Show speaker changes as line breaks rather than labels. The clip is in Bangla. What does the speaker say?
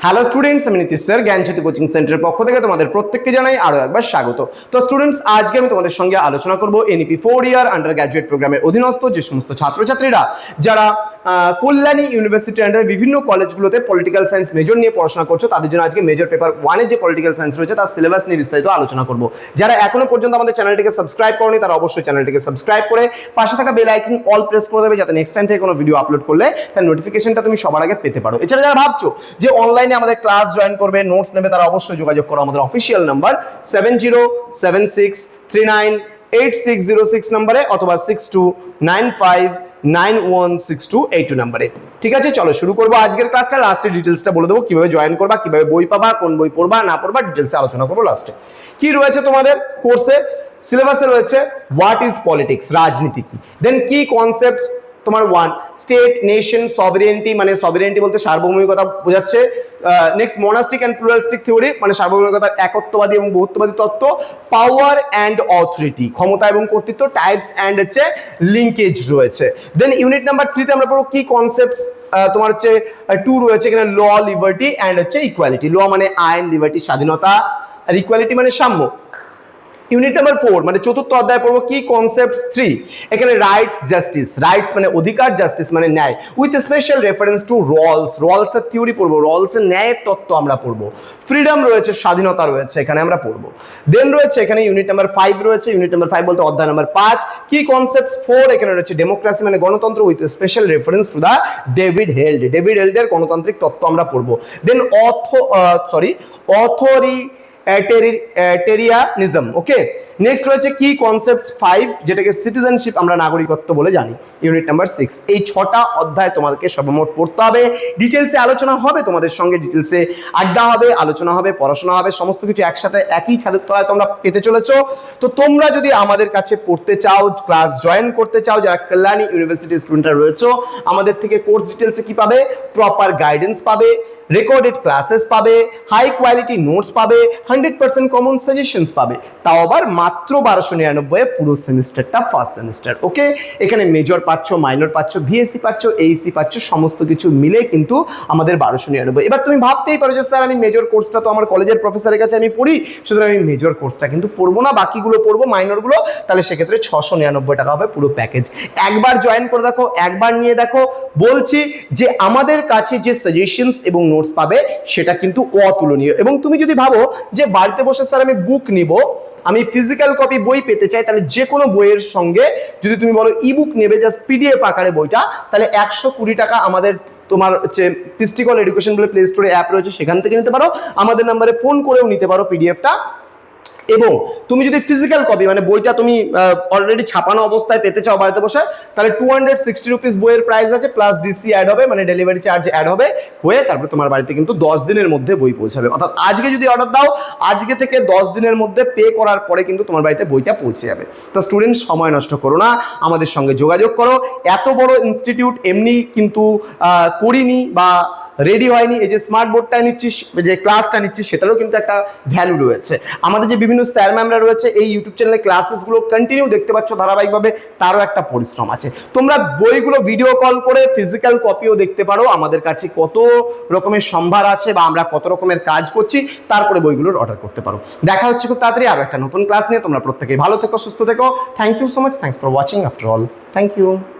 হ্যালো স্টুডেন্টস, আমি নীতিশ স্যার জ্ঞানজ্যোতি কোচিং সেন্টারের পক্ষ থেকে তোমাদের প্রত্যেককে জানাই আরো একবার স্বাগত। তো স্টুডেন্টস, আজকে আমি তোমাদের সঙ্গে আলোচনা করব এনইপি 4 ইয়ার আন্ডার গ্র্যাজুয়েট প্রোগ্রামের অধীনস্থ যে সমস্ত ছাত্রছাত্রীরা যারা কল্যাণী ইউনিভার্সিটি আন্ডার বিভিন্ন কলেজগুলোতে পলিটিক্যাল সায়েন্স মেজর নিয়ে পড়াশোনা করছো, তাদের জন্য আজকে মেজর পেপার 1 এর যে পলিটিক্যাল সায়েন্স রয়েছে তার সিলেবাস নিয়ে বিস্তারিত আলোচনা করব। যারা এখনো পর্যন্ত আমাদের চ্যানেলটিকে সাবস্ক্রাইব করনি তারা অবশ্যই চ্যানেলটিকে সাবস্ক্রাইব করে পাশে থাকা বেল আইকন অল প্রেস করে দেবে, যাতে নেক্সট টাইম থেকে কোনো ভিডিও আপলোড করলে তার নোটিফিকেশনটা তুমি সবার আগে পেতে পারো। এছাড়া যারা ভাবছো যে অনলাইনে আমাদের ক্লাস জয়েন করবে, নোটস নেবে, তারা অবশ্যই যোগাযোগ করো আমাদের অফিসিয়াল নাম্বার 7076398606 নম্বরে অথবা 6295916282 নম্বরে। ঠিক আছে, চলো শুরু করবো আজকের ক্লাসটা। লাস্টে ডিটেলসটা বলে দেবো, কিভাবে জয়েন করবা, কিভাবে বই পাবা, কোন বই পড়বা না পড়বা, ডিটেলসে আলোচনা করবো লাস্টে। কি রয়েছে তোমাদের কোর্সে, সিলেবাসে রয়েছে হোয়াট ইজ পলিটিক্স, রাজনীতি কি, দেন কি কনসেপ্টস তোমার 1 স্টেট নেশন সভরেনিটি, মানে সভরেনিটি বলতে সার্বভৌমিকতা বোঝাচ্ছে। Next monastic and pluralistic theory, মানে সার্বভৌমিকতার একত্ববাদী এবং বহুত্ববাদী তত্ত্ব। পাওয়ার অ্যান্ড অথরিটি, ক্ষমতা এবং কর্তৃত্ব। টাইপস অ্যান্ড হচ্ছে লিঙ্কেজ রয়েছে। দেন ইউনিট নাম্বার 3 তে আমরা পড়বো কি কনসেপ্টস, তোমার হচ্ছে 2 রয়েছে এখানে ল, লিবার্টি অ্যান্ড হচ্ছে ইকুয়ালিটি। ল মানে আইন, লিবার্টি স্বাধীনতা, আর ইকুয়ালিটি মানে সাম্য। ইউনিট নাম্বার 4 মানে চতুর্থ অধ্যায় পড়বো কি কনসেপ্টস 3, এখানে রাইটস জাস্টিস, রাইটস মানে অধিকার, জাস্টিস মানে ন্যায়, with special reference two Rawls, Rawls এর থিওরি পড়বো, রলস এর ন্যায়ের তত্ত্ব আমরা পড়বো। ফ্রিডম রয়েছে, স্বাধীনতা রয়েছে, এখানে আমরা পড়বো। দেন রয়েছে এখানে ইউনিট নাম্বার 5 রয়েছে, ইউনিট নাম্বার 5 বলতে অধ্যায় নাম্বার 5 কি কনসেপ্টস 4, এখানে রয়েছে ডেমোক্রেসি মানে গণতন্ত্র, with special reference to the David Held, David হেল্ডের গণতান্ত্রিক তত্ত্ব আমরা পড়বো। দেন অথরিটেরিয়ানিজম, ওকে। নেক্সট রয়েছে কি কনসেপ্টস 5, যেটাকে সিটিজেনশিপ আমরা নাগরিকত্ব বলে জানি, ইউনিট নাম্বার 6। এই 6টা অধ্যায় তোমাদেরকে সর্বমোট পড়তে হবে। ডিটেলসে আলোচনা হবে তোমাদের সঙ্গে, ডিটেলসে আড্ডা হবে, আলোচনা হবে, পড়াশোনা হবে, সমস্ত কিছু একসাথে একই ছাদের তলায় তোমরা পেতে চলেছো। তো তোমরা যদি আমাদের কাছে পড়তে চাও, ক্লাস জয়েন করতে চাও, যারা কল্যাণী ইউনিভার্সিটির স্টুডেন্টরা রয়েছে, আমাদের থেকে কোর্স ডিটেলসে কি পাবে, প্রপার গাইডেন্স পাবে, রেকর্ডেড ক্লাসেস পাবে, হাই কোয়ালিটি নোটস পাবে, 100% কমন সাজেশনস পাবে, তাও আবার মাত্র 1299 এ পুরো সেমিস্টারটা, ফার্স্ট সেমিস্টার, ওকে। এখানে মেজর পাচ্ছ, মাইনর পাচ্ছ, ভিএসসি পাচ্ছ, এইসি পাচ্ছ, সমস্ত কিছু মিলে কিন্তু আমাদের 1299। এবার তুমি ভাবতেই পারো যে স্যার আমি মেজর কোর্সটা তো আমার কলেজের প্রফেসরের কাছে আমি পড়ি, সুতরাং আমি মেজর কোর্সটা কিন্তু পড়বো না, বাকিগুলো পড়বো, মাইনরগুলো। তাহলে সেক্ষেত্রে 699 টাকা হবে পুরো প্যাকেজ। একবার জয়েন করে দেখো, একবার নিয়ে দেখো। বলছি যে আমাদের কাছে যে সাজেশনস এবং নোটস পাবে সেটা কিন্তু অতুলনীয়। এবং তুমি যদি ভাবো যে বাড়িতে বসে স্যার আমি বুক নিব, আমি ফিজিক্যাল কপি বই পেতে চাই, তাহলে যে কোনো বইয়ের সঙ্গে যদি তুমি বলো ইবুক নেবে, জাস্ট পিডিএফ আকারে বইটা, তাহলে 120 টাকা আমাদের তোমার হচ্ছে পিস্টিকল এডুকেশন বলে প্লে স্টোরে অ্যাপ রয়েছে, সেখান থেকে নিতে পারো। আমাদের নাম্বারে ফোন করেও নিতে পারো পিডিএফটা। এবং তুমি যদি ফিজিক্যাল কপি মানে বইটা তুমি অলরেডি ছাপানো অবস্থায় পেতে চাও বাড়িতে বসে, তাহলে 260 রুপিস বইয়ের প্রাইস আছে, প্লাস ডিসি অ্যাড হবে, মানে ডেলিভারি চার্জ অ্যাড হবে, হয়ে তারপর তোমার বাড়িতে কিন্তু 10 দিনের মধ্যে বই পৌঁছাবে। অর্থাৎ আজকে যদি অর্ডার দাও, আজকে থেকে 10 দিনের মধ্যে পে করার পরে কিন্তু তোমার বাড়িতে বইটা পৌঁছে যাবে। তো স্টুডেন্ট, সময় নষ্ট করো না, আমাদের সঙ্গে যোগাযোগ করো। এত বড় ইনস্টিটিউট এমনি কিন্তু করিনি বা রেডি হয়নি। এই যে স্মার্ট বোর্ডটা নিচ্ছি, যে ক্লাসটা নিচ্ছি, সেটারও কিন্তু একটা ভ্যালু রয়েছে। আমাদের যে বিভিন্ন স্যার ম্যামরা রয়েছে এই ইউটিউব চ্যানেলে ক্লাসেসগুলো কন্টিনিউ দেখতে পাচ্ছ ধারাবাহিকভাবে, তারও একটা পরিশ্রম আছে। তোমরা বইগুলো ভিডিও কল করে ফিজিক্যাল কপিও দেখতে পারো, আমাদের কাছে কত রকমের সম্ভার আছে বা আমরা কত রকমের কাজ করছি, তারপরে বইগুলোর অর্ডার করতে পারো। দেখা হচ্ছে খুব তাড়াতাড়ি আরও একটা নতুন ক্লাস নিয়ে। তোমরা প্রত্যেকেই ভালো থেকো, সুস্থ থেকো। Thank you so much, thanks for watching after all, thank you.